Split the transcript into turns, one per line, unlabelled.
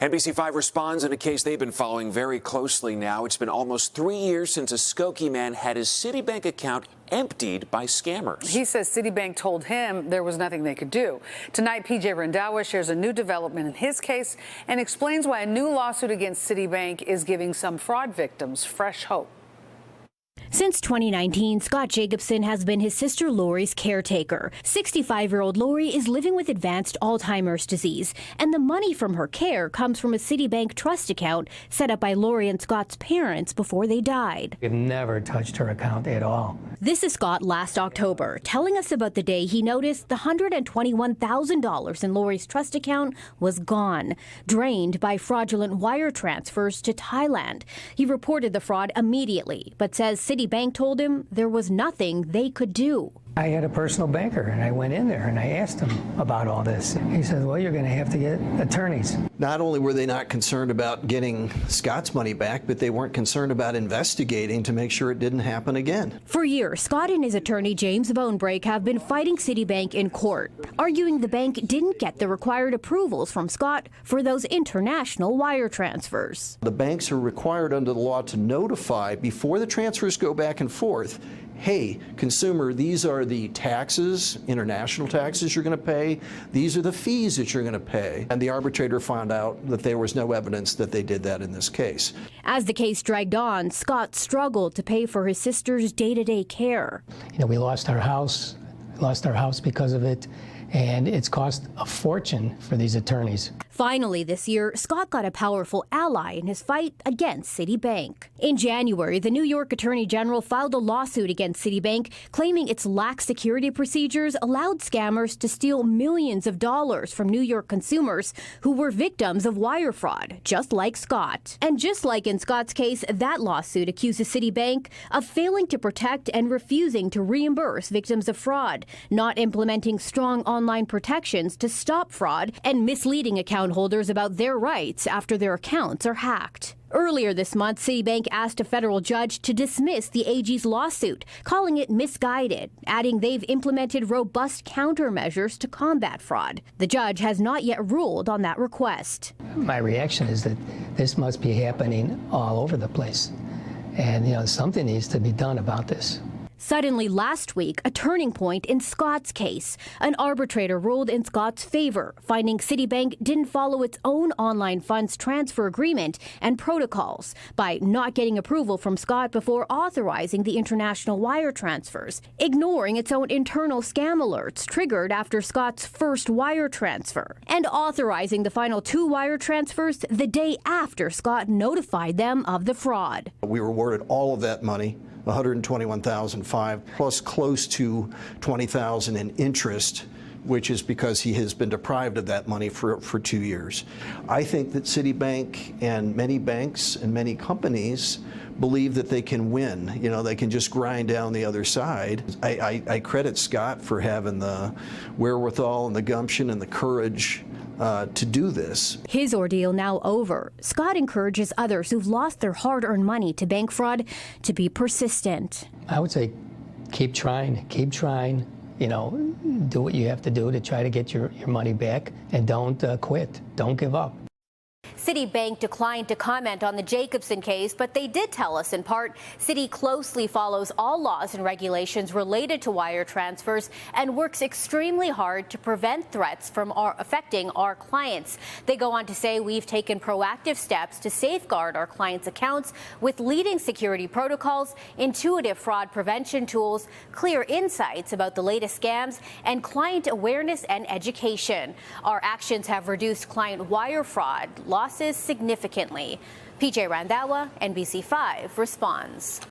NBC5 responds in a case they've been following very closely now. It's been almost 3 years since a Skokie man had his Citibank account emptied by scammers.
He says Citibank told him there was nothing they could do. Tonight, PJ Randhawa shares a new development in his case and explains why a new lawsuit against Citibank is giving some fraud victims fresh hope.
Since 2019, Scott Jacobson has been his sister Lori's caretaker. 65-year-old Lori is living with advanced Alzheimer's disease, and the money from her care comes from a Citibank trust account set up by Lori and Scott's parents before they died.
We've never touched her account at all.
This is Scott last October, telling us about the day he noticed the $121,000 in Lori's trust account was gone, drained by fraudulent wire transfers to Thailand. He reported the fraud immediately, but says Citibank told him there was nothing they could do.
I had a personal banker, and I went in there and I asked him about all this. He said, well, you're going to have to get attorneys.
Not only were they not concerned about getting Scott's money back, but they weren't concerned about investigating to make sure it didn't happen again.
For years, Scott and his attorney, James Bonebreak, have been fighting Citibank in court, arguing the bank didn't get the required approvals from Scott for those international wire transfers.
The banks are required under the law to notify before the transfers go back and forth, hey, consumer, these are the taxes, international taxes you're going to pay. These are the fees that you're going to pay. And the arbitrator found out that there was no evidence that they did that in this case.
As the case dragged on, Scott struggled to pay for his sister's day-to-day care.
You know, we lost our house because of it, and it's cost a fortune for these attorneys.
Finally, this year, Scott got a powerful ally in his fight against Citibank. In January, the New York Attorney General filed a lawsuit against Citibank, claiming its lax security procedures allowed scammers to steal millions of dollars from New York consumers who were victims of wire fraud, just like Scott. And just like in Scott's case, that lawsuit accuses Citibank of failing to protect and refusing to reimburse victims of fraud, not implementing strong online protections to stop fraud, and misleading account holders about their rights after their accounts are hacked. Earlier this month, Citibank asked a federal judge to dismiss the AG's lawsuit, calling it misguided, adding they've implemented robust countermeasures to combat fraud. The judge has not yet ruled on that request.
My reaction is that this must be happening all over the place. And, you know, something needs to be done about this.
Suddenly last week, a turning point in Scott's case. An arbitrator ruled in Scott's favor, finding Citibank didn't follow its own online funds transfer agreement and protocols by not getting approval from Scott before authorizing the international wire transfers, ignoring its own internal scam alerts triggered after Scott's first wire transfer, and authorizing the final 2 wire transfers the day after Scott notified them of the fraud.
We were awarded all of that money, $121,500, plus close to $20,000 in interest, which is because he has been deprived of that money for 2 years. I think that Citibank and many banks and many companies believe that they can win. You know, they can just grind down the other side. I credit Scott for having the wherewithal and the gumption and the courage to do this.
His ordeal now over. Scott encourages others who've lost their hard-earned money to bank fraud to be persistent.
I would say keep trying, you know, do what you have to do to try to get your money back, and don't quit, don't give up.
Citibank declined to comment on the Jacobson case, but they did tell us in part Citi closely follows all laws and regulations related to wire transfers and works extremely hard to prevent threats from affecting our clients. They go on to say we've taken proactive steps to safeguard our clients' accounts with leading security protocols, intuitive fraud prevention tools, clear insights about the latest scams, and client awareness and education. Our actions have reduced client wire fraud losses significantly. PJ Randhawa, NBC5 responds.